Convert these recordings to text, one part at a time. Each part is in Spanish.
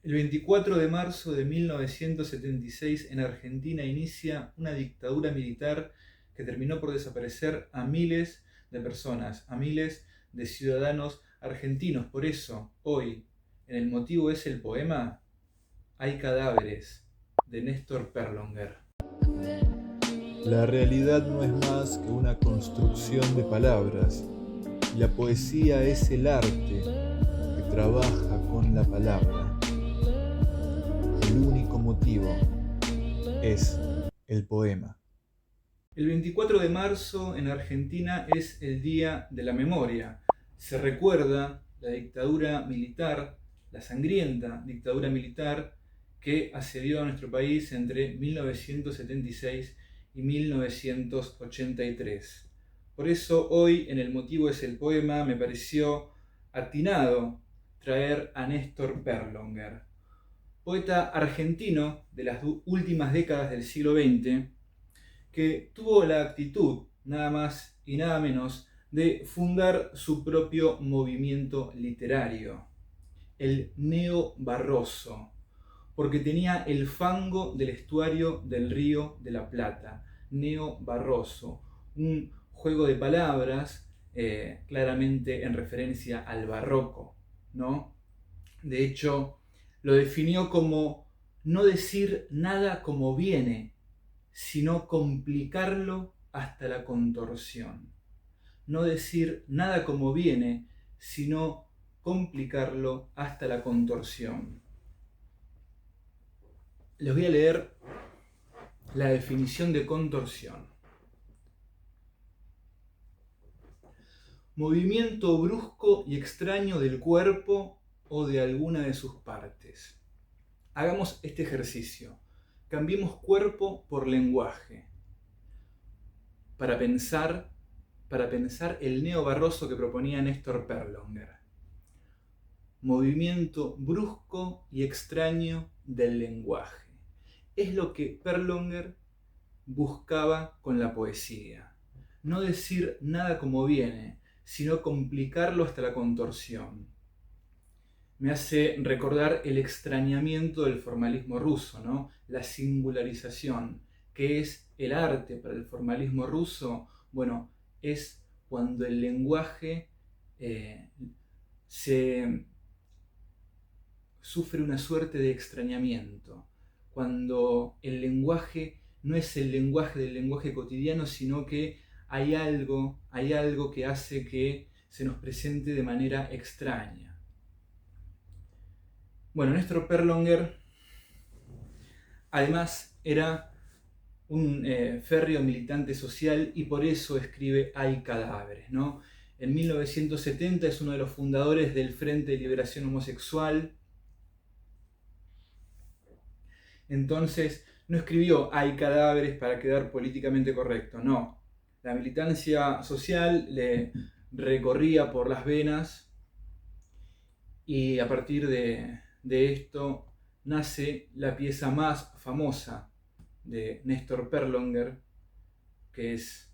El 24 de marzo de 1976 en Argentina inicia una dictadura militar que terminó por desaparecer a miles de personas, a miles de ciudadanos argentinos. Por eso, hoy, en El motivo es el poema, hay cadáveres de Néstor Perlonger. La realidad no es más que una construcción de palabras, y la poesía es el arte que trabaja con la palabra. El único motivo es el poema. El 24 de marzo en Argentina es el Día de la Memoria. Se recuerda la dictadura militar, la sangrienta dictadura militar que asedió a nuestro país entre 1976 y 1983. Por eso hoy en El motivo es el poema me pareció atinado traer a Néstor Perlonger, poeta argentino de las últimas décadas del siglo XX, que tuvo la actitud, nada más y nada menos, de fundar su propio movimiento literario, el neobarroso, porque tenía el fango del estuario del Río de la Plata, neobarroso, un juego de palabras claramente en referencia al barroco, ¿no? De hecho, lo definió como no decir nada como viene, sino complicarlo hasta la contorsión. No decir nada como viene, sino complicarlo hasta la contorsión. Les voy a leer la definición de contorsión. Movimiento brusco y extraño del cuerpo o de alguna de sus partes. Hagamos este ejercicio. Cambiemos cuerpo por lenguaje. Para pensar el neobarroso que proponía Néstor Perlonger. Movimiento brusco y extraño del lenguaje. Es lo que Perlonger buscaba con la poesía. No decir nada como viene, sino complicarlo hasta la contorsión. Me hace recordar el extrañamiento del formalismo ruso, ¿no? La singularización. ¿Qué es el arte para el formalismo ruso? Bueno, es cuando el lenguaje se sufre una suerte de extrañamiento, cuando el lenguaje no es el lenguaje del lenguaje cotidiano, sino que hay algo que hace que se nos presente de manera extraña. Bueno, Néstor Perlonger además era un férreo militante social y por eso escribe Hay cadáveres, ¿no? En 1970 es uno de los fundadores del Frente de Liberación Homosexual. Entonces no escribió Hay cadáveres para quedar políticamente correcto, no. La militancia social le recorría por las venas y a partir de esto nace la pieza más famosa de Néstor Perlonger, que es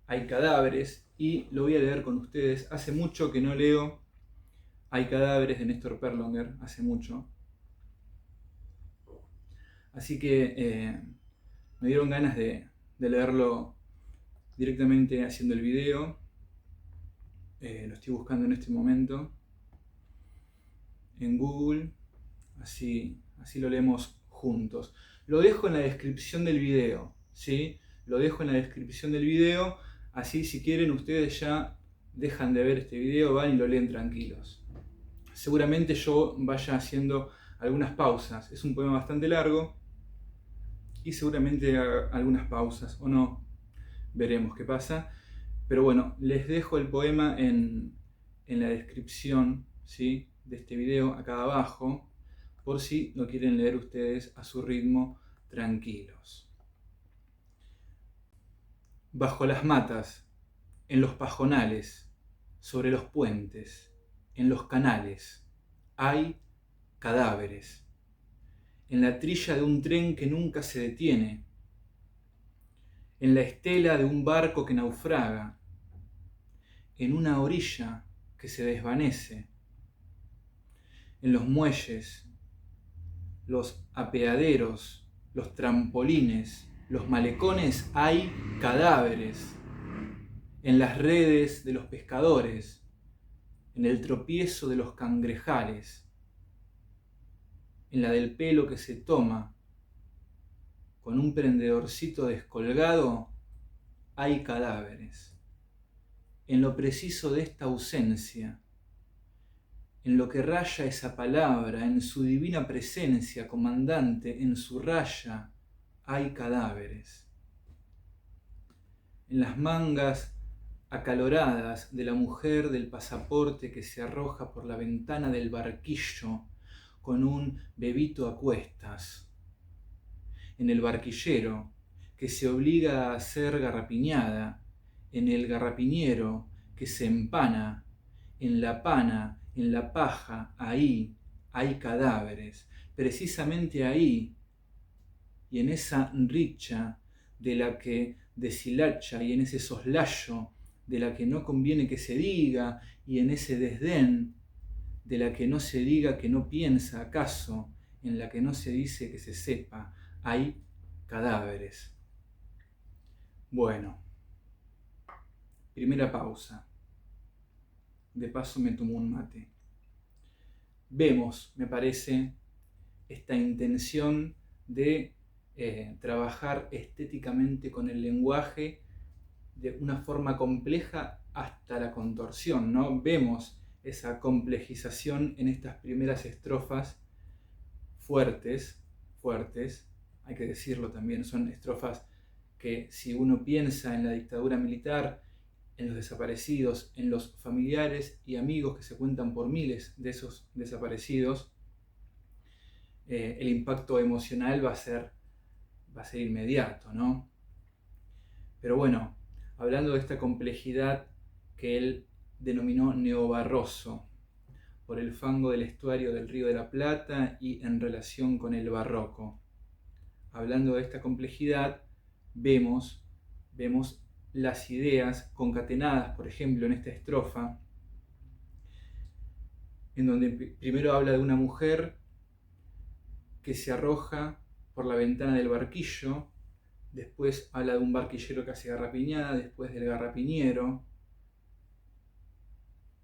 Hay cadáveres, y lo voy a leer con ustedes. Hace mucho que no leo Hay cadáveres de Néstor Perlonger, hace mucho. Así que me dieron ganas de leerlo directamente haciendo el video. Lo estoy buscando en este momento en Google, así lo leemos juntos. Lo dejo en la descripción del video, ¿sí? Lo dejo en la descripción del video, así si quieren ustedes ya dejan de ver este video, van y lo leen tranquilos. Seguramente yo vaya haciendo algunas pausas, es un poema bastante largo y seguramente haga algunas pausas o no, veremos qué pasa. Pero bueno, les dejo el poema en la descripción, ¿sí?, de este video acá abajo, por si lo quieren leer ustedes a su ritmo, tranquilos. Bajo las matas, en los pajonales, sobre los puentes, en los canales, hay cadáveres. En la trilla de un tren que nunca se detiene, en la estela de un barco que naufraga, en una orilla que se desvanece, en los muelles, los apeaderos, los trampolines, los malecones hay cadáveres. En las redes de los pescadores, en el tropiezo de los cangrejales, en la del pelo que se toma, con un prendedorcito descolgado, hay cadáveres. En lo preciso de esta ausencia, en lo que raya esa palabra, en su divina presencia, comandante, en su raya, hay cadáveres. En las mangas acaloradas de la mujer del pasaporte que se arroja por la ventana del barquillo con un bebito a cuestas. En el barquillero que se obliga a ser garrapiñada, en el garrapiñero que se empana, en la pana, en la paja, ahí hay cadáveres, precisamente ahí, y en esa richa de la que deshilacha y en ese soslayo de la que no conviene que se diga y en ese desdén de la que no se diga que no piensa acaso, en la que no se dice que se sepa, hay cadáveres. Bueno, primera pausa. De paso me tomo un mate. Vemos, me parece, esta intención de trabajar estéticamente con el lenguaje de una forma compleja hasta la contorsión, ¿no? Vemos esa complejización en estas primeras estrofas fuertes, hay que decirlo también, son estrofas que si uno piensa en la dictadura militar, en los desaparecidos, en los familiares y amigos que se cuentan por miles de esos desaparecidos, el impacto emocional va a ser inmediato, ¿no? Pero bueno, hablando de esta complejidad que él denominó neobarroso, por el fango del estuario del Río de la Plata y en relación con el barroco. Hablando de esta complejidad, vemos las ideas concatenadas, por ejemplo, en esta estrofa, en donde primero habla de una mujer que se arroja por la ventana del barquillo, después habla de un barquillero que hace garrapiñada, después del garrapiñero.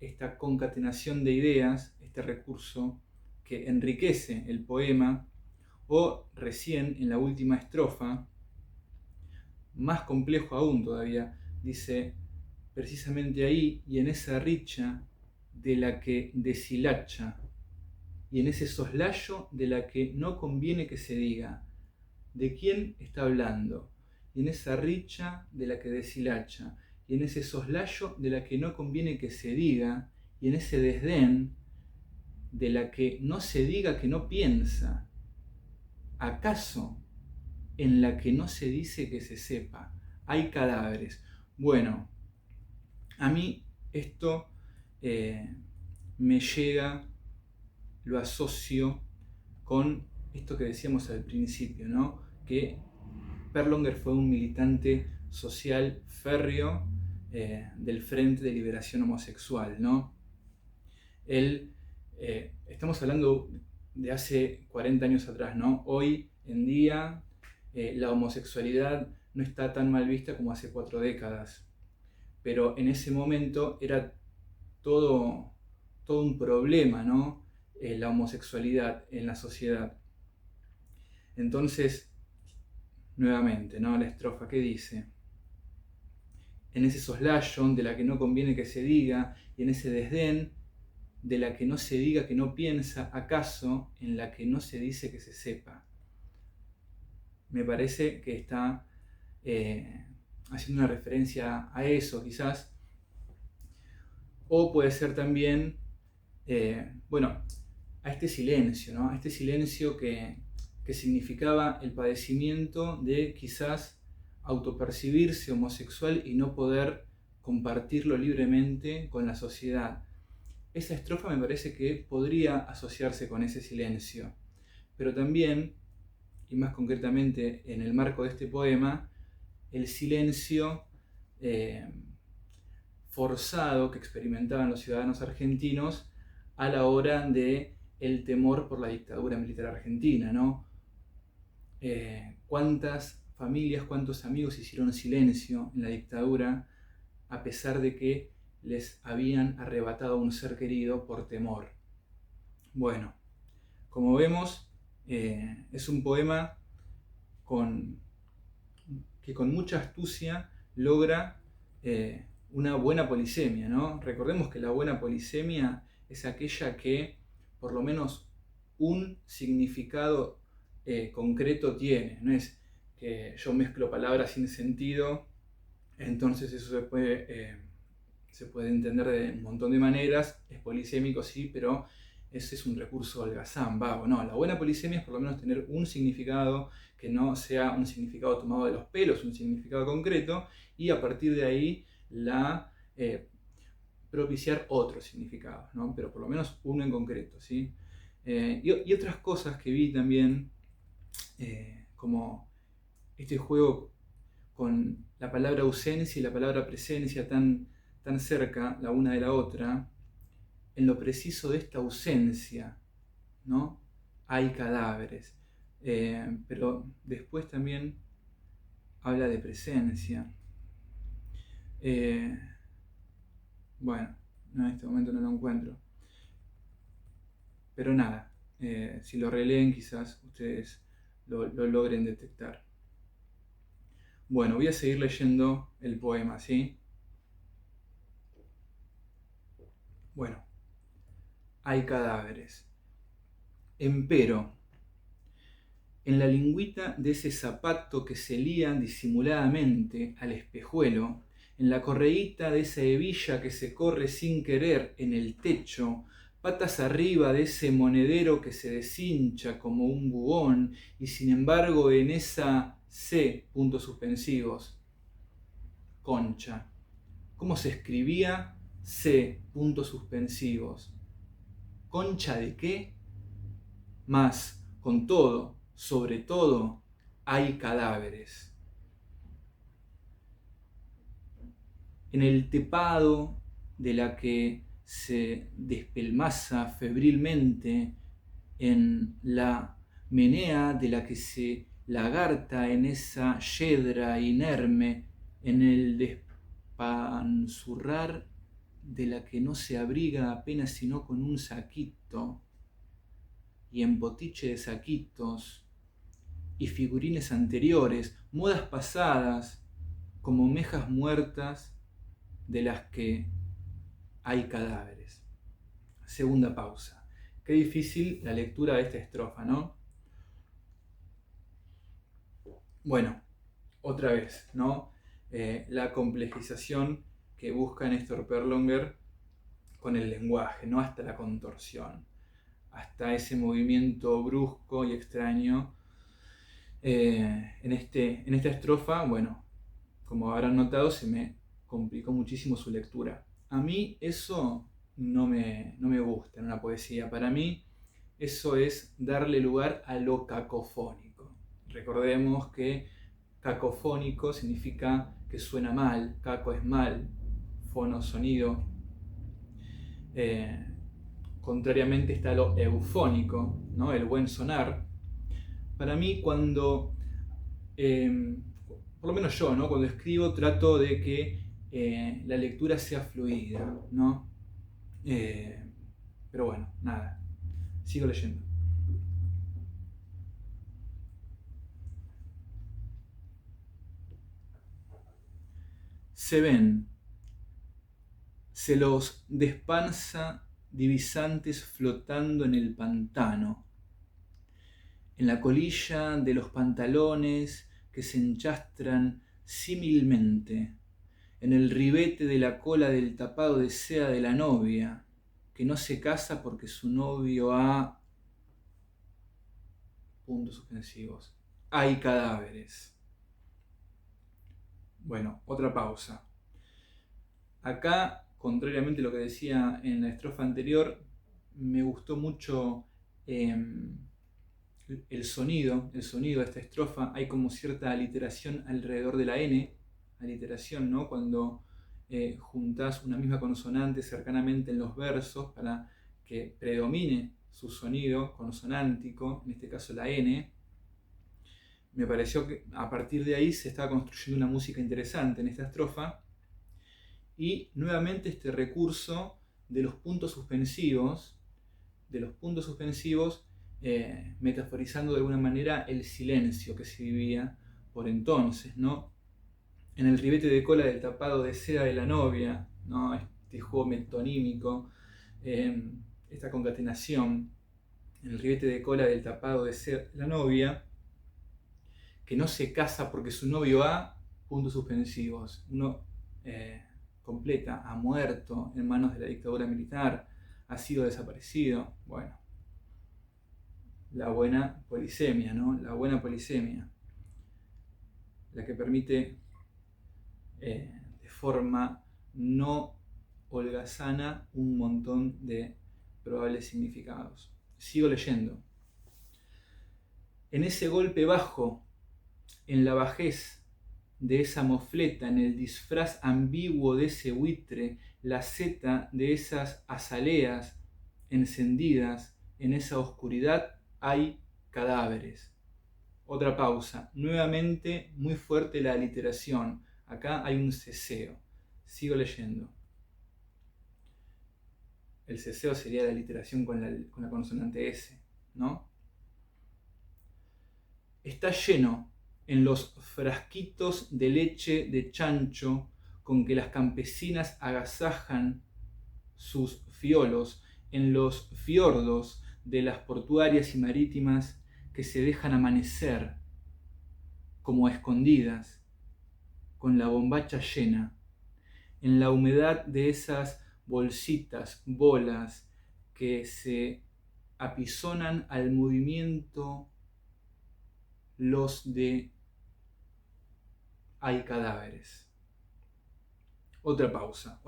Esta concatenación de ideas, este recurso que enriquece el poema, o recién en la última estrofa, más complejo aún todavía, dice, precisamente ahí y en esa richa de la que deshilacha, y en ese soslayo de la que no conviene que se diga. ¿De quién está hablando? Y en esa richa de la que deshilacha, y en ese soslayo de la que no conviene que se diga, y en ese desdén de la que no se diga que no piensa, ¿acaso en la que no se dice que se sepa? Hay cadáveres. Bueno, a mí esto me llega, lo asocio con esto que decíamos al principio, ¿no? Que Perlonger fue un militante social férreo del Frente de Liberación Homosexual, ¿no? Él, estamos hablando de hace 40 años atrás, ¿no? Hoy en día la homosexualidad no está tan mal vista como hace 4 décadas, pero en ese momento era todo un problema, ¿no? La homosexualidad en la sociedad. Entonces, nuevamente, ¿no? La estrofa que dice: en ese soslayo de la que no conviene que se diga, y en ese desdén de la que no se diga que no piensa, acaso en la que no se dice que se sepa. Me parece que está haciendo una referencia a eso, quizás. O puede ser también, a este silencio, ¿no? A este silencio que significaba el padecimiento de quizás autopercibirse homosexual y no poder compartirlo libremente con la sociedad. Esa estrofa me parece que podría asociarse con ese silencio, pero también, y más concretamente en el marco de este poema, el silencio forzado que experimentaban los ciudadanos argentinos a la hora de el temor por la dictadura militar argentina, ¿no? ¿Cuántas familias, cuántos amigos hicieron silencio en la dictadura a pesar de que les habían arrebatado a un ser querido por temor? Bueno, como vemos, es un poema que con mucha astucia logra una buena polisemia, ¿no? Recordemos que la buena polisemia es aquella que por lo menos un significado concreto tiene, no es que yo mezclo palabras sin sentido, entonces eso se puede entender de un montón de maneras, es polisémico sí, pero ese es un recurso holgazán, vago. No, la buena polisemia es por lo menos tener un significado que no sea un significado tomado de los pelos, un significado concreto, y a partir de ahí propiciar otros significados, ¿no? Pero por lo menos uno en concreto, ¿sí? Y otras cosas que vi también, como este juego con la palabra ausencia y la palabra presencia tan cerca la una de la otra, en lo preciso de esta ausencia, ¿no? Hay cadáveres, pero después también habla de presencia. Bueno, no, en este momento no lo encuentro. Pero nada, si lo releen quizás ustedes lo logren detectar. Bueno, voy a seguir leyendo el poema, ¿sí? Bueno, hay cadáveres. Empero, en la lingüita de ese zapato que se lía disimuladamente al espejuelo, en la correíta de esa hebilla que se corre sin querer en el techo, patas arriba de ese monedero que se deshincha como un bubón, y sin embargo en esa C, puntos suspensivos, concha. ¿Cómo se escribía? C, puntos suspensivos. ¿Concha de qué? Mas, con todo, sobre todo, hay cadáveres. En el tepado de la que se despelmaza febrilmente, en la menea de la que se lagarta en esa yedra inerme, en el despanzurrar de la que no se abriga apenas sino con un saquito, y en botiche de saquitos, y figurines anteriores, modas pasadas, como mejas muertas de las que hay cadáveres. Segunda pausa. Qué difícil la lectura de esta estrofa, ¿no? Bueno, otra vez, ¿no? La complejización que busca Néstor Perlonger con el lenguaje, ¿no? Hasta la contorsión, hasta ese movimiento brusco y extraño. En esta estrofa, bueno, como habrán notado, se me complicó muchísimo su lectura. A mí eso no me gusta en una poesía. Para mí eso es darle lugar a lo cacofónico. Recordemos que cacofónico significa que suena mal, caco es mal, fono sonido. Contrariamente está lo eufónico, ¿no? El buen sonar. Para mí cuando, por lo menos yo, ¿no? Cuando escribo trato de que la lectura sea fluida, ¿no? Pero bueno, nada, sigo leyendo. Se ven, se los despanza divisantes flotando en el pantano, en la colilla de los pantalones que se enchastran símilmente, en el ribete de la cola del tapado de seda de la novia, que no se casa porque su novio ha... puntos suspensivos. Hay cadáveres. Bueno, otra pausa. Acá, contrariamente a lo que decía en la estrofa anterior, me gustó mucho el sonido de esta estrofa. Hay como cierta aliteración alrededor de la N, aliteración, ¿no? Cuando juntás una misma consonante cercanamente en los versos para que predomine su sonido consonántico, en este caso la N, me pareció que a partir de ahí se estaba construyendo una música interesante en esta estrofa. Y nuevamente este recurso de los puntos suspensivos, metaforizando de alguna manera el silencio que se vivía por entonces, ¿no? En el ribete de cola del tapado de seda de la novia, ¿no? Este juego metonímico, esta concatenación, en el ribete de cola del tapado de seda de la novia, que no se casa porque su novio ha, puntos suspensivos, uno completa, ha muerto en manos de la dictadura militar, ha sido desaparecido. Bueno, la buena polisemia, ¿no? La buena polisemia, la que permite de forma no holgazana un montón de probables significados. Sigo leyendo. En ese golpe bajo, en la bajez de esa mofleta, en el disfraz ambiguo de ese buitre, la seta de esas azaleas encendidas, en esa oscuridad hay cadáveres. Otra pausa. Nuevamente muy fuerte la aliteración. Acá hay un ceseo. Sigo leyendo. El ceseo sería la aliteración con la consonante S, ¿no? Está lleno en los frasquitos de leche de chancho con que las campesinas agasajan sus fiolos, en los fiordos de las portuarias y marítimas que se dejan amanecer como a escondidas, con la bombacha llena, en la humedad de esas bolsitas, bolas, que se apisonan al movimiento los de hay cadáveres. Otra pausa.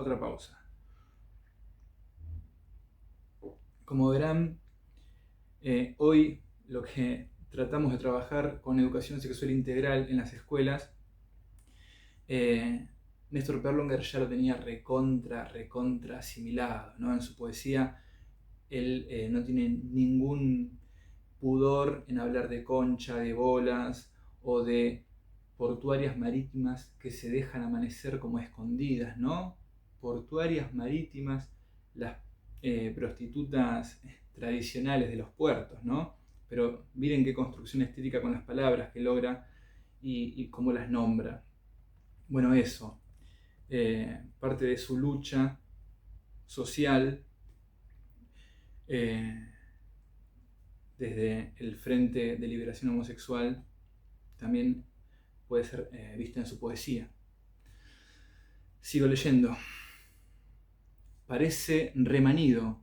Como verán, hoy lo que tratamos de trabajar con educación sexual integral en las escuelas, Néstor Perlonger ya lo tenía recontra asimilado, ¿no? En su poesía él no tiene ningún pudor en hablar de concha, de bolas o de portuarias marítimas que se dejan amanecer como escondidas, ¿no? Portuarias marítimas, las prostitutas tradicionales de los puertos, ¿no? Pero miren qué construcción estética con las palabras que logra y cómo las nombra. Bueno, eso, parte de su lucha social desde el Frente de Liberación Homosexual también puede ser vista en su poesía. Sigo leyendo. Parece remanido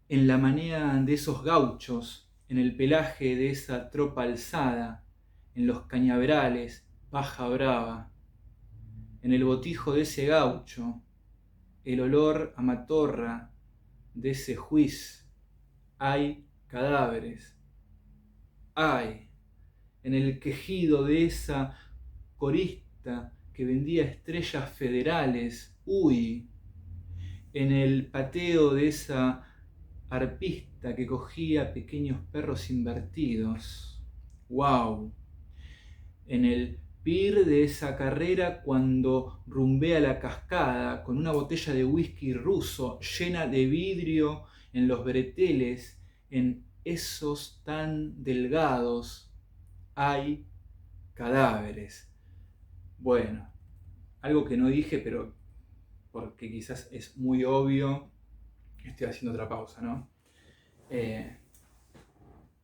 en la manea de esos gauchos, en el pelaje de esa tropa alzada, en los cañaverales, paja brava, en el botijo de ese gaucho, el olor a matorra de ese juiz, hay cadáveres. Hay, en el quejido de esa corista que vendía estrellas federales, uy, en el pateo de esa arpista que cogía pequeños perros invertidos, wow, en el pir de esa carrera cuando rumbea la cascada con una botella de whisky ruso llena de vidrio en los breteles, en esos tan delgados hay cadáveres. Bueno, algo que no dije, pero porque quizás es muy obvio, estoy haciendo otra pausa, ¿no?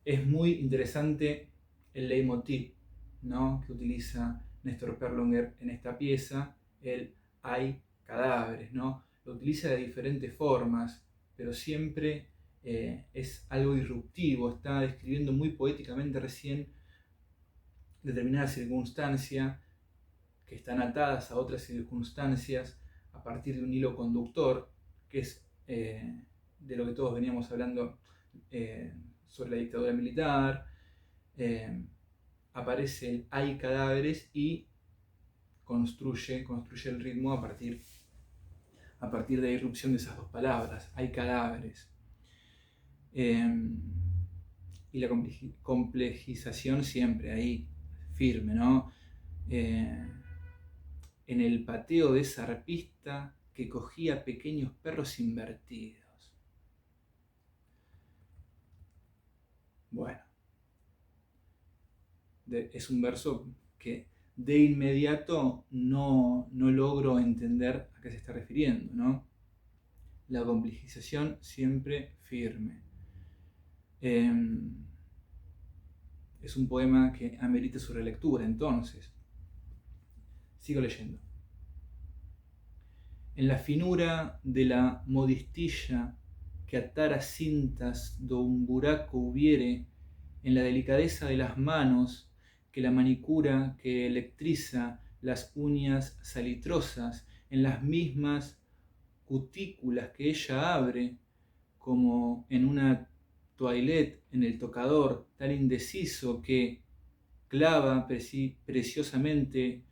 Es muy interesante el leitmotiv, ¿no?, que utiliza Néstor Perlonger en esta pieza, el hay cadáveres, ¿no? Lo utiliza de diferentes formas, pero siempre es algo disruptivo, está describiendo muy poéticamente recién determinadas circunstancias que están atadas a otras circunstancias a partir de un hilo conductor, que es de lo que todos veníamos hablando sobre la dictadura militar. Aparece el hay cadáveres y construye el ritmo a partir de la irrupción de esas dos palabras, hay cadáveres. Y la complejización siempre ahí, firme, ¿no? En el pateo de esa arpista que cogía pequeños perros invertidos. Bueno, es un verso que de inmediato no logro entender a qué se está refiriendo, ¿no? La complejización siempre firme. Es un poema que amerita su relectura, entonces. Sigo leyendo. En la finura de la modistilla que atara cintas do un buraco hubiere, en la delicadeza de las manos, que la manicura que electriza las uñas salitrosas, en las mismas cutículas que ella abre, como en una toilette en el tocador, tan indeciso que clava preciosamente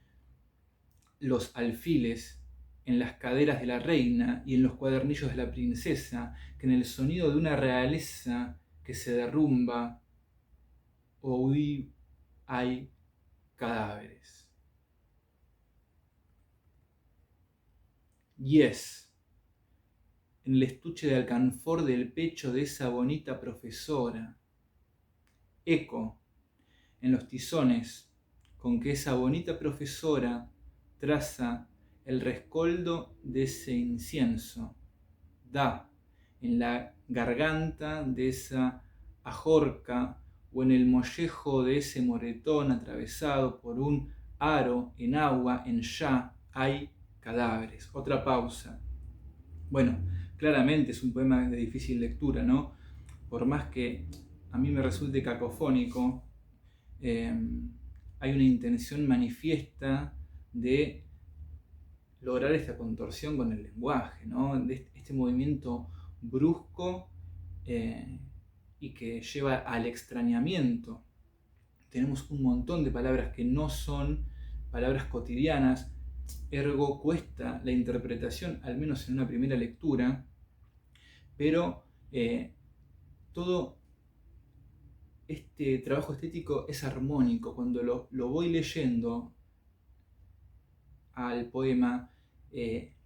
los alfiles en las caderas de la reina y en los cuadernillos de la princesa, que en el sonido de una realeza que se derrumba, oí hay cadáveres. Yes, en el estuche de alcanfor del pecho de esa bonita profesora. Eco, en los tizones con que esa bonita profesora traza el rescoldo de ese incienso. Da en la garganta de esa ajorca o en el mollejo de ese moretón atravesado por un aro en agua, en ya hay cadáveres. Otra pausa. Bueno, claramente es un poema de difícil lectura, ¿no? Por más que a mí me resulte cacofónico, hay una intención manifiesta de lograr esta contorsión con el lenguaje, ¿no? De este movimiento brusco y que lleva al extrañamiento. Tenemos un montón de palabras que no son palabras cotidianas, ergo cuesta la interpretación, al menos en una primera lectura, pero todo este trabajo estético es armónico. Cuando lo voy leyendo al poema,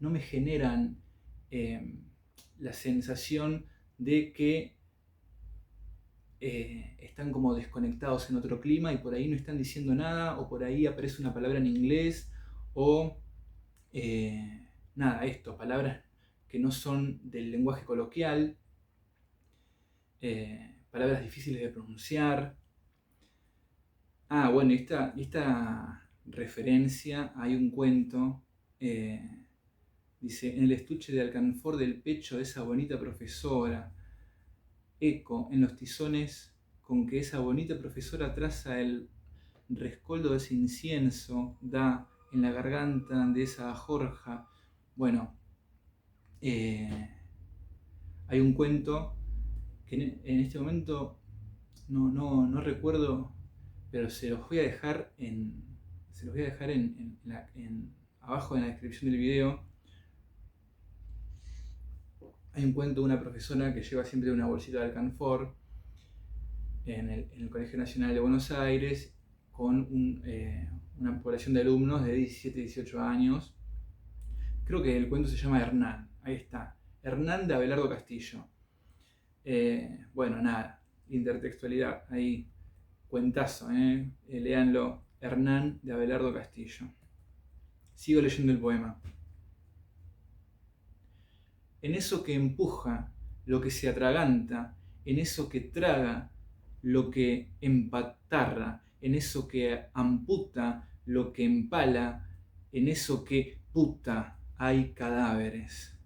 no me generan la sensación de que están como desconectados en otro clima y por ahí no están diciendo nada, o por ahí aparece una palabra en inglés, o palabras que no son del lenguaje coloquial, palabras difíciles de pronunciar. Bueno, esta referencia, hay un cuento, dice, en el estuche de alcanfor del pecho de esa bonita profesora, eco en los tizones con que esa bonita profesora traza el rescoldo de ese incienso, da en la garganta de esa jorja. Bueno, hay un cuento que en este momento no recuerdo, pero se los voy a dejar abajo en la descripción del video. Hay un cuento de una profesora que lleva siempre una bolsita de alcanfor en el Colegio Nacional de Buenos Aires con una población de alumnos de 17 y 18 años. Creo que el cuento se llama Hernán. Ahí está. Hernán de Abelardo Castillo. Intertextualidad. Ahí, cuentazo. Léanlo. Hernán de Abelardo Castillo. Sigo leyendo el poema. En eso que empuja, lo que se atraganta, en eso que traga, lo que empatarra, en eso que amputa, lo que empala, en eso que puta, hay cadáveres.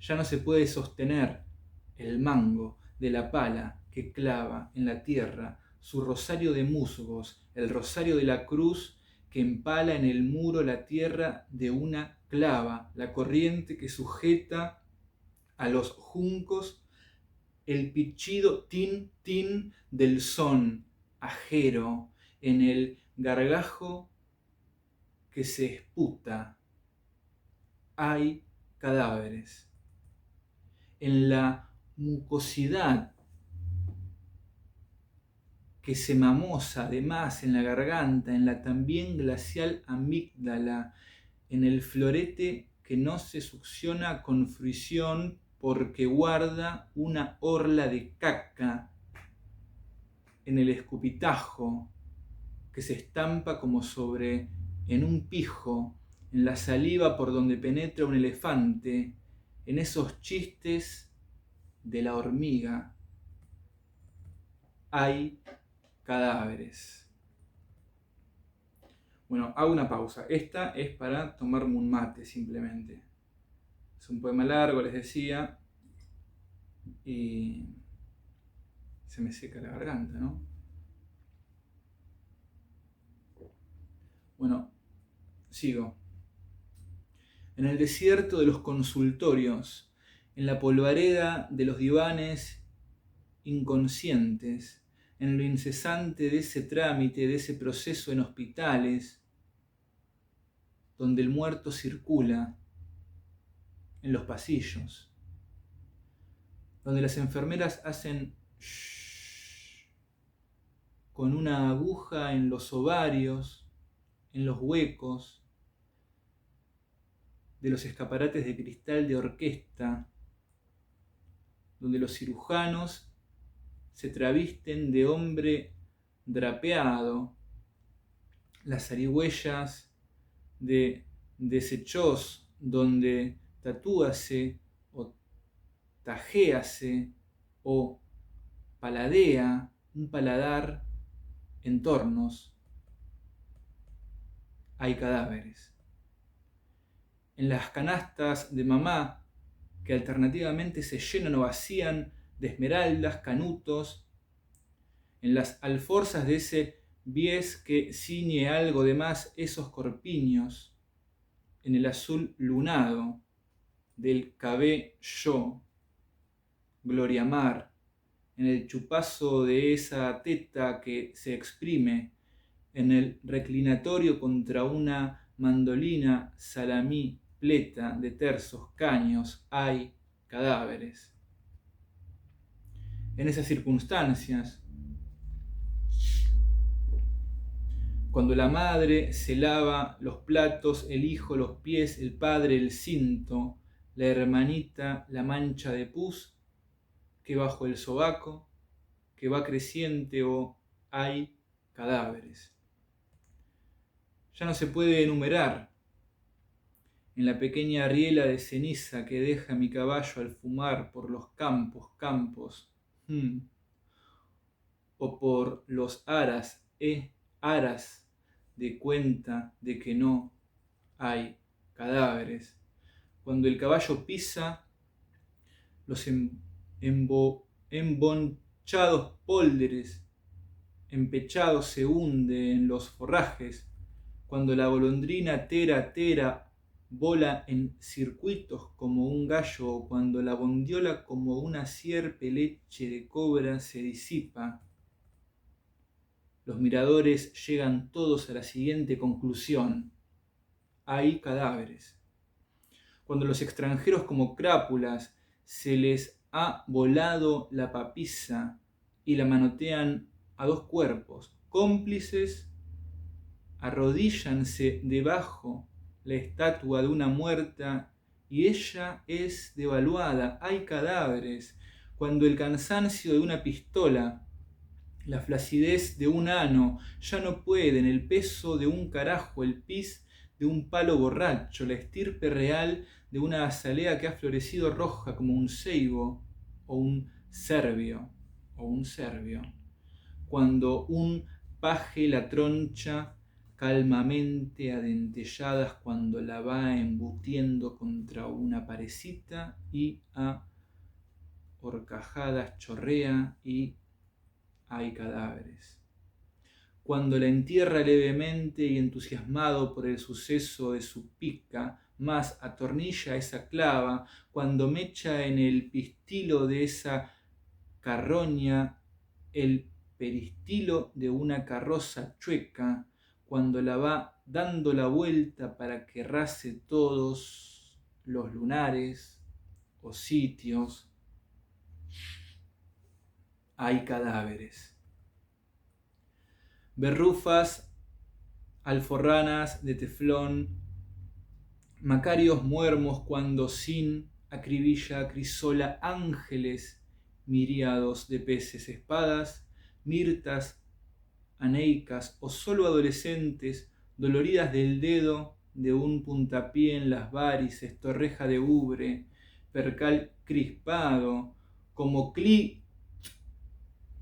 Ya no se puede sostener el mango de la pala que clava en la tierra su rosario de musgos, el rosario de la cruz que empala en el muro la tierra de una clava, la corriente que sujeta a los juncos, el pichido tin tin del son ajero en el gargajo que se esputa. Hay cadáveres. En la mucosidad que se mamosa además en la garganta, en la también glacial amígdala, en el florete que no se succiona con fruición porque guarda una orla de caca, en el escupitajo que se estampa como sobre en un pijo, en la saliva por donde penetra un elefante, en esos chistes de la hormiga. Hay cadáveres. Bueno, hago una pausa. Esta es para tomarme un mate simplemente. Es un poema largo, les decía, y se me seca la garganta, ¿no? Bueno, sigo. En el desierto de los consultorios, en la polvareda de los divanes inconscientes, en lo incesante de ese trámite, de ese proceso en hospitales, donde el muerto circula, en los pasillos, donde las enfermeras hacen shhh con una aguja en los ovarios, en los huecos de los escaparates de cristal de orquesta, donde los cirujanos se travisten de hombre drapeado, las zarigüeyas de desechos, donde tatúase o tajéase o paladea un paladar en tornos. Hay cadáveres. En las canastas de mamá, que alternativamente se llenan o vacían de esmeraldas, canutos, en las alforzas de ese bies que ciñe algo de más esos corpiños, en el azul lunado del cabello, Gloria Mar, en el chupazo de esa teta que se exprime, en el reclinatorio contra una mandolina salamí pleta de tersos caños, hay cadáveres. En esas circunstancias, cuando la madre se lava los platos, el hijo los pies, el padre el cinto, la hermanita la mancha de pus, que bajo el sobaco, que va creciente o hay cadáveres. Ya no se puede enumerar. En la pequeña riela de ceniza que deja mi caballo al fumar por los campos, o por los aras, aras de cuenta de que no hay cadáveres. Cuando el caballo pisa los embonchados pólderes, empechado se hunde en los forrajes, cuando la golondrina tera vola en circuitos como un gallo, o cuando la bondiola como una sierpe leche de cobra se disipa, los miradores llegan todos a la siguiente conclusión: hay cadáveres. Cuando los extranjeros como crápulas se les ha volado la papisa y la manotean a dos cuerpos, cómplices, arrodíllanse debajo la estatua de una muerta y ella es devaluada. Hay cadáveres. Cuando el cansancio de una pistola, la flacidez de un ano ya no pueden, el peso de un carajo, el pis de un palo borracho, la estirpe real de una azalea que ha florecido roja como un ceibo o un serbio. Cuando un paje la troncha calmamente a dentelladas, cuando la va embutiendo contra una parecita y a horcajadas chorrea y hay cadáveres. Cuando la entierra levemente y entusiasmado por el suceso de su pica, más atornilla esa clava, cuando mecha en el pistilo de esa carroña el peristilo de una carroza chueca, cuando la va dando la vuelta para que rase todos los lunares o sitios, hay cadáveres. Berrufas, alforranas de teflón, macarios muermos cuando sin acribilla acrisola ángeles miríados de peces, espadas, mirtas, aneicas o solo adolescentes doloridas del dedo de un puntapié en las varices, torreja de ubre, percal crispado, como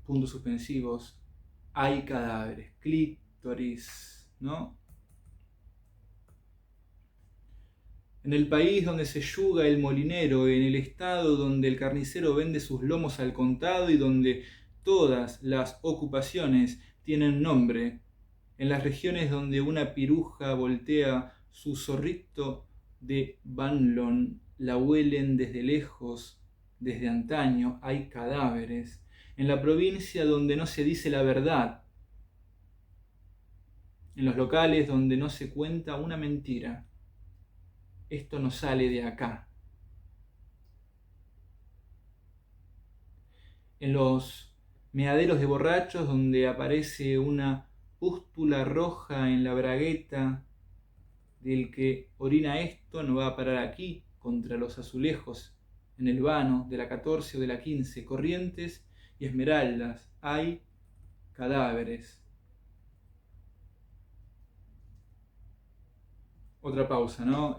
puntos suspensivos, hay cadáveres, clítoris, ¿no? En el país donde se yuga el molinero, en el estado donde el carnicero vende sus lomos al contado y donde todas las ocupaciones tienen nombre, en las regiones donde una piruja voltea su zorrito de Banlon, la huelen desde lejos, desde antaño, hay cadáveres. En la provincia donde no se dice la verdad, en los locales donde no se cuenta una mentira, esto no sale de acá. En los meaderos de borrachos donde aparece una pústula roja en la bragueta del que orina esto no va a parar aquí contra los azulejos en el vano de la 14 o de la 15, Corrientes y Esmeraldas, hay cadáveres. Otra pausa, ¿no?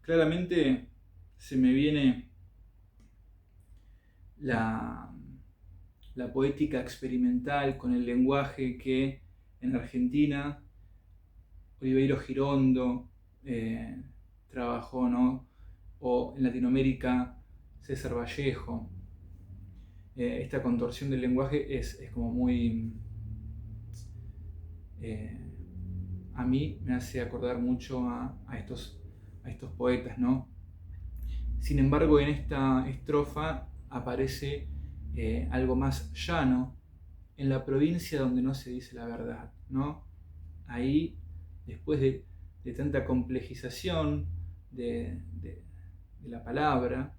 Claramente se me viene la poética experimental con el lenguaje que en Argentina Oliveiro Girondo trabajó, ¿no? O en Latinoamérica César Vallejo. Esta contorsión del lenguaje es como muy... a mí me hace acordar mucho a estos poetas, ¿no? Sin embargo, en esta estrofa aparece algo más llano, en la provincia donde no se dice la verdad, ¿no? Ahí, después de tanta complejización de la palabra,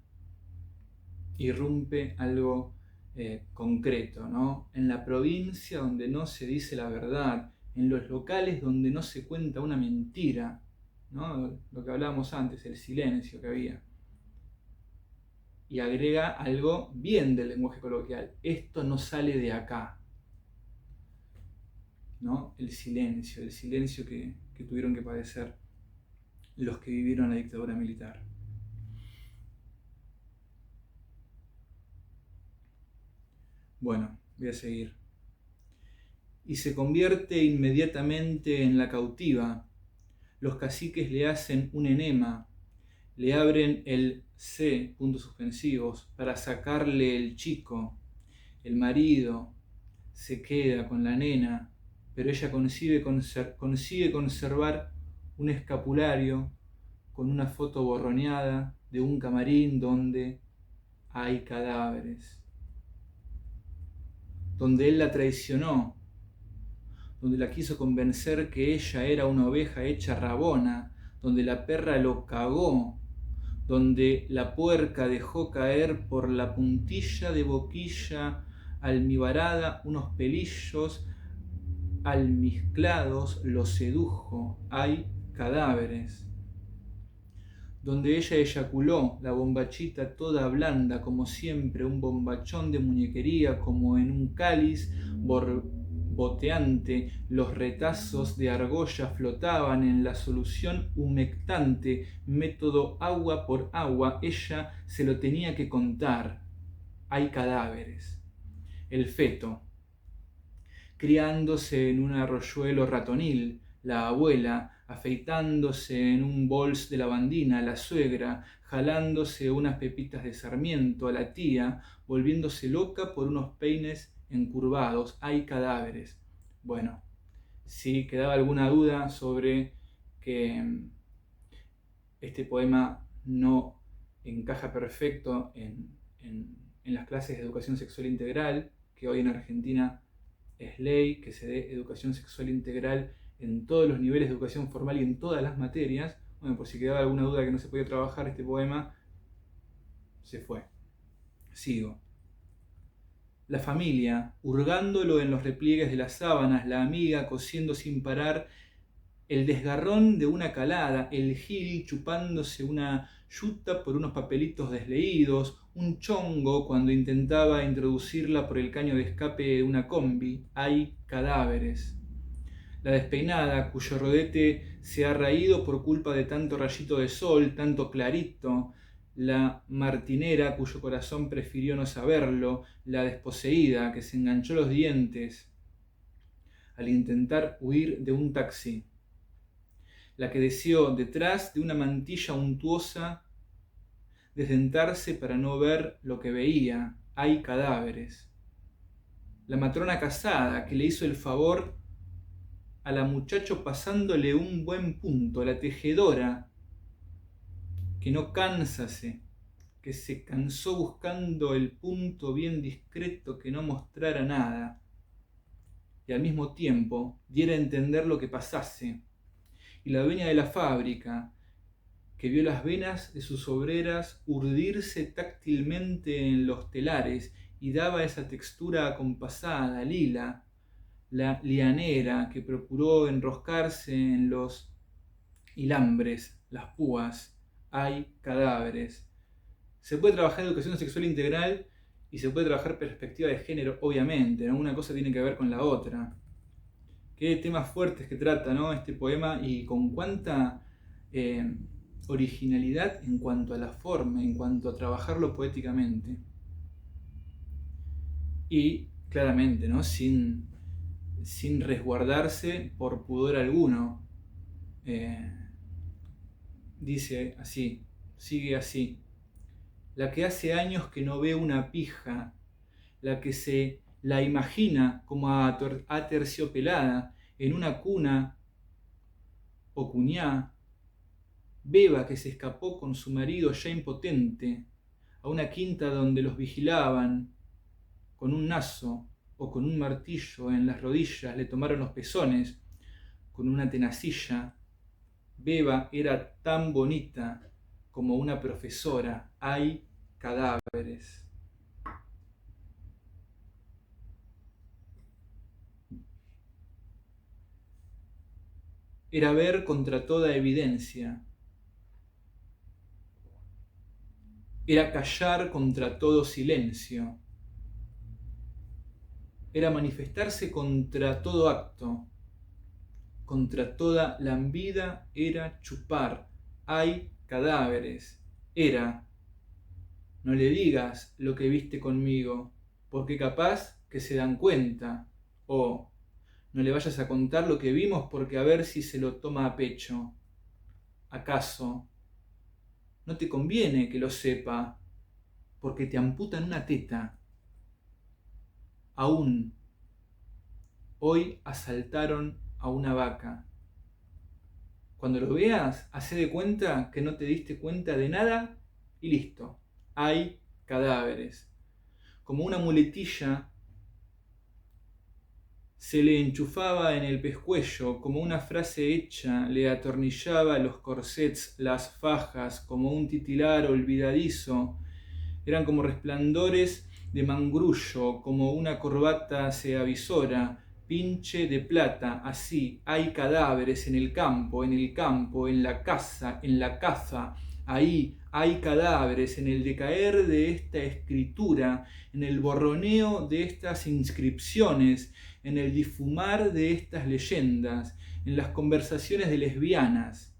irrumpe algo concreto, ¿no? En la provincia donde no se dice la verdad, en los locales donde no se cuenta una mentira, ¿no? Lo que hablábamos antes, el silencio que había. Y agrega algo bien del lenguaje coloquial. Esto no sale de acá, ¿no? El silencio que tuvieron que padecer los que vivieron la dictadura militar. Bueno, voy a seguir. Y se convierte inmediatamente en la cautiva. Los caciques le hacen un enema, le abren el C, puntos suspensivos, para sacarle el chico. El marido se queda con la nena, pero ella consigue conservar un escapulario con una foto borroneada de un camarín donde hay cadáveres, donde él la traicionó, donde la quiso convencer que ella era una oveja hecha rabona, donde la perra lo cagó, donde la puerca dejó caer por la puntilla de boquilla almibarada unos pelillos almizclados, lo sedujo, hay cadáveres. Donde ella eyaculó, la bombachita toda blanda, como siempre, un bombachón de muñequería, como en un cáliz borboteante, los retazos de argolla flotaban en la solución humectante, método agua por agua, ella se lo tenía que contar. Hay cadáveres. El feto, criándose en un arroyuelo ratonil, la abuela, afeitándose en un bols de lavandina, la suegra, jalándose unas pepitas de sarmiento, a la tía, volviéndose loca por unos peines encurvados. Hay cadáveres. Bueno, si quedaba alguna duda sobre que este poema no encaja perfecto en las clases de educación sexual integral, que hoy en Argentina es ley, que se dé educación sexual integral en todos los niveles de educación formal y en todas las materias. Bueno, por si quedaba alguna duda que no se podía trabajar, este poema se fue. Sigo. La familia, hurgándolo en los repliegues de las sábanas, la amiga cosiendo sin parar, el desgarrón de una calada, el Gil chupándose una yuta por unos papelitos desleídos, un chongo cuando intentaba introducirla por el caño de escape de una combi. Hay cadáveres. La despeinada, cuyo rodete se ha raído por culpa de tanto rayito de sol, tanto clarito. La martinera, cuyo corazón prefirió no saberlo. La desposeída, que se enganchó los dientes al intentar huir de un taxi. La que deseó, detrás de una mantilla untuosa, desdentarse para no ver lo que veía. Hay cadáveres. La matrona casada, que le hizo el favor a la muchacho pasándole un buen punto. La tejedora, que no cánsase, que se cansó buscando el punto bien discreto que no mostrara nada, y al mismo tiempo diera a entender lo que pasase. Y la dueña de la fábrica, que vio las venas de sus obreras urdirse táctilmente en los telares y daba esa textura acompasada, lila. La lianera, que procuró enroscarse en los hilambres, las púas. Hay cadáveres. Se puede trabajar educación sexual integral y se puede trabajar perspectiva de género, obviamente, ¿no? Una cosa tiene que ver con la otra. Qué temas fuertes que trata, ¿no?, este poema, y con cuánta originalidad en cuanto a la forma, en cuanto a trabajarlo poéticamente. Y claramente, ¿no?, sin resguardarse por pudor alguno. Dice así, sigue así. La que hace años que no ve una pija, la que se la imagina como aterciopelada en una cuna o cuñá, beba que se escapó con su marido ya impotente a una quinta donde los vigilaban con un nazo o con un martillo en las rodillas, le tomaron los pezones con una tenacilla. Beba era tan bonita como una profesora. Hay cadáveres. Era ver contra toda evidencia. Era callar contra todo silencio. Era manifestarse contra todo acto. Contra toda lambida era chupar. Hay cadáveres. Era. No le digas lo que viste conmigo, porque capaz que se dan cuenta. O no le vayas a contar lo que vimos, porque a ver si se lo toma a pecho. ¿Acaso no te conviene que lo sepa, porque te amputan una teta? Aún hoy asaltaron a una vaca. Cuando lo veas, hacé de cuenta que no te diste cuenta de nada y listo. Hay cadáveres. Como una muletilla se le enchufaba en el pescuezo, como una frase hecha le atornillaba los corsets, las fajas, como un titilar olvidadizo. Eran como resplandores de mangrullo, como una corbata se avisora, pinche de plata. Así hay cadáveres en el campo, en la casa, en la caza. Ahí hay cadáveres en el decaer de esta escritura, en el borroneo de estas inscripciones, en el difumar de estas leyendas, en las conversaciones de lesbianas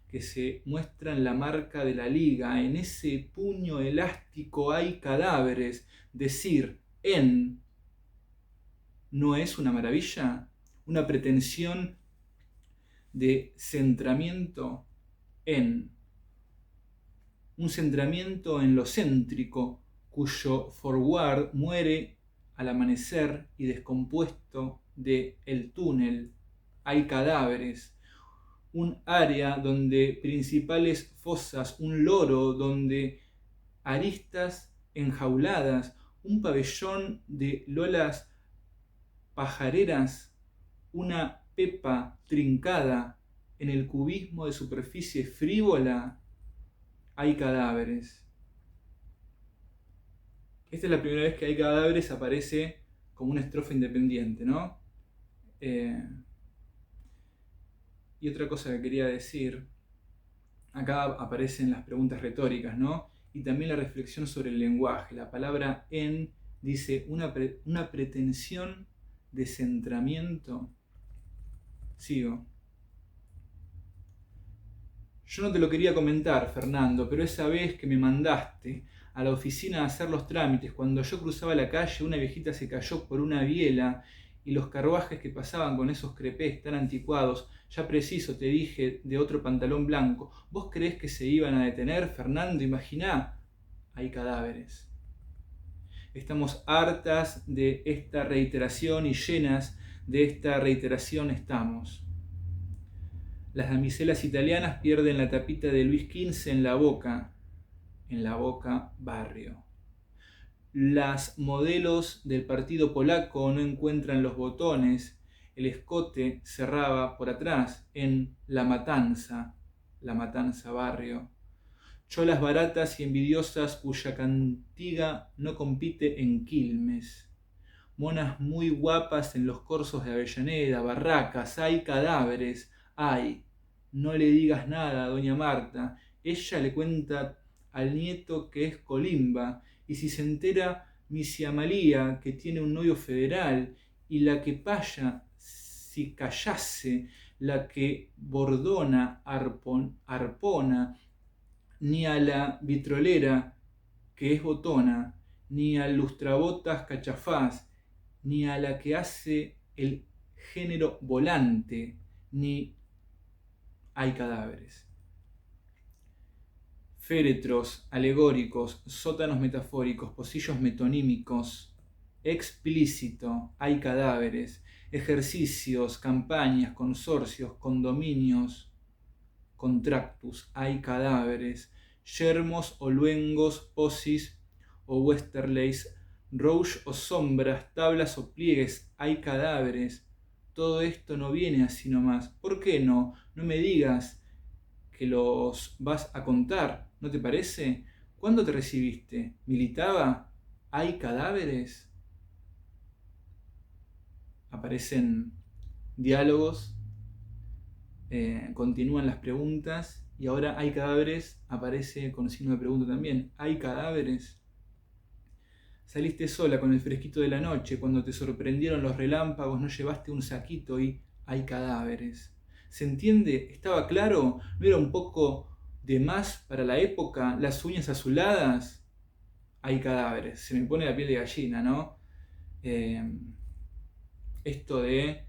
que se muestran la marca de la liga. En ese puño elástico hay cadáveres. Decir en no es una maravilla, una pretensión de centramiento en, un centramiento en lo céntrico, cuyo forward muere al amanecer y descompuesto de el túnel. Hay cadáveres. Un área donde principales fosas, un loro donde aristas enjauladas, un pabellón de lolas pajareras, una pepa trincada en el cubismo de superficie frívola. Hay cadáveres. Esta es la primera vez que Hay cadáveres aparece como una estrofa independiente, ¿no? Y otra cosa que quería decir, acá aparecen las preguntas retóricas, ¿no? Y también la reflexión sobre el lenguaje. La palabra en dice una pretensión de centramiento. Sigo. Yo no te lo quería comentar, Fernando, pero esa vez que me mandaste a la oficina a hacer los trámites, cuando yo cruzaba la calle, una viejita se cayó por una biela y los carruajes que pasaban con esos crepés tan anticuados, ya preciso te dije de otro pantalón blanco. ¿Vos creés que se iban a detener, Fernando? Imaginá. Hay cadáveres. Estamos hartas de esta reiteración y llenas de esta reiteración estamos. Las damiselas italianas pierden la tapita de Luis XV en la boca barrio. Las modelos del partido polaco no encuentran los botones, el escote cerraba por atrás en La Matanza barrio. Cholas baratas y envidiosas cuya cantiga no compite en Quilmes. Monas muy guapas en los corsos de Avellaneda, barracas, hay cadáveres, hay. No le digas nada a doña Marta, ella le cuenta al nieto que es colimba, y si se entera misia María que tiene un novio federal, y la que paya si callase, la que bordona arpona, ni a la vitrolera que es botona, ni al lustrabotas cachafaz, ni a la que hace el género volante, ni hay cadáveres. Féretros alegóricos, sótanos metafóricos, pocillos metonímicos, explícito, hay cadáveres, ejercicios, campañas, consorcios, condominios, contractus, hay cadáveres, yermos o luengos, posis o westerleys, rouge o sombras, tablas o pliegues, hay cadáveres. Todo esto no viene así nomás. ¿Por qué no? No me digas que los vas a contar, ¿no te parece? ¿Cuándo te recibiste? ¿Militaba? ¿Hay cadáveres? Aparecen diálogos, continúan las preguntas y ahora hay cadáveres, aparece con signo de pregunta también. ¿Hay cadáveres? Saliste sola con el fresquito de la noche, cuando te sorprendieron los relámpagos no llevaste un saquito y hay cadáveres. ¿Se entiende? ¿Estaba claro? ¿No era un poco de más para la época? ¿Las uñas azuladas? Hay cadáveres. Se me pone la piel de gallina, ¿no? Esto de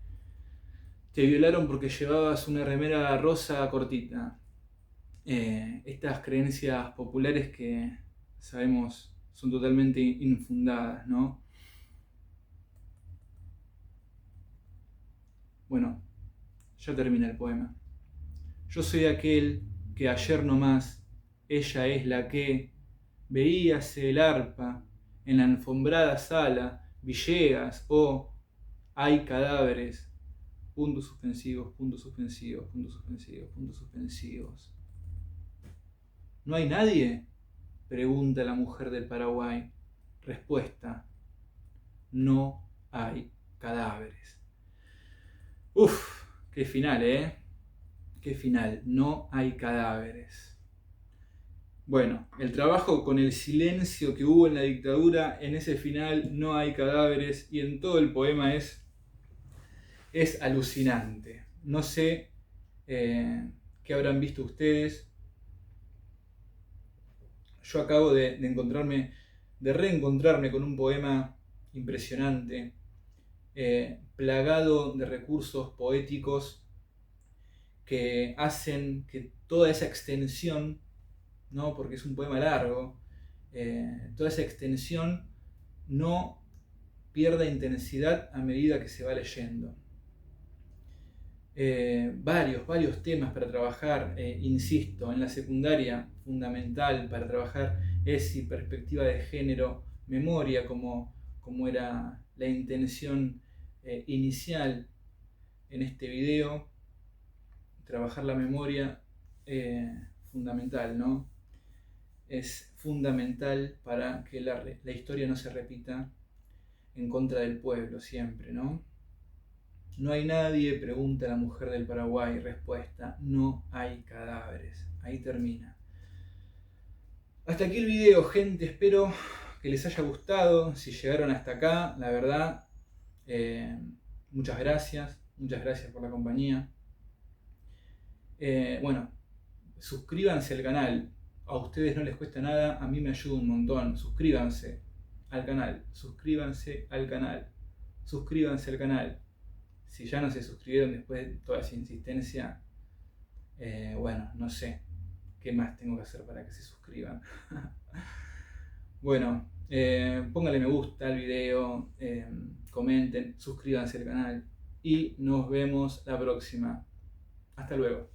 te violaron porque llevabas una remera rosa cortita. Estas creencias populares que sabemos son totalmente infundadas, ¿no? Bueno, ya termina el poema. Yo soy aquel que ayer nomás, ella es la que veíase el arpa en la alfombrada sala, Villegas, hay cadáveres, puntos suspensivos, puntos suspensivos, puntos suspensivos, puntos suspensivos. ¿No hay nadie?, pregunta la mujer del Paraguay. Respuesta: no hay cadáveres. Uf, qué final, ¿eh? Qué final, no hay cadáveres. Bueno, el trabajo con el silencio que hubo en la dictadura, en ese final no hay cadáveres y en todo el poema es alucinante. No sé qué habrán visto ustedes. Yo acabo de reencontrarme con un poema impresionante, plagado de recursos poéticos que hacen que toda esa extensión, ¿no? Porque es un poema largo, toda esa extensión no pierda intensidad a medida que se va leyendo. Varios temas para trabajar, insisto, en la secundaria fundamental para trabajar es perspectiva de género, memoria, como era la intención inicial en este video, trabajar la memoria fundamental, ¿no? es fundamental para que la historia no se repita en contra del pueblo siempre, ¿no? No hay nadie, pregunta la mujer del Paraguay, respuesta, no hay cadáveres. Ahí termina. Hasta aquí el video, gente, espero que les haya gustado, si llegaron hasta acá, la verdad, muchas gracias por la compañía. Bueno, suscríbanse al canal, a ustedes no les cuesta nada, a mí me ayuda un montón, suscríbanse al canal, suscríbanse al canal, suscríbanse al canal. Si ya no se suscribieron después de toda esa insistencia, bueno, no sé qué más tengo que hacer para que se suscriban. Bueno, pónganle me gusta al video, comenten, suscríbanse al canal y nos vemos la próxima. Hasta luego.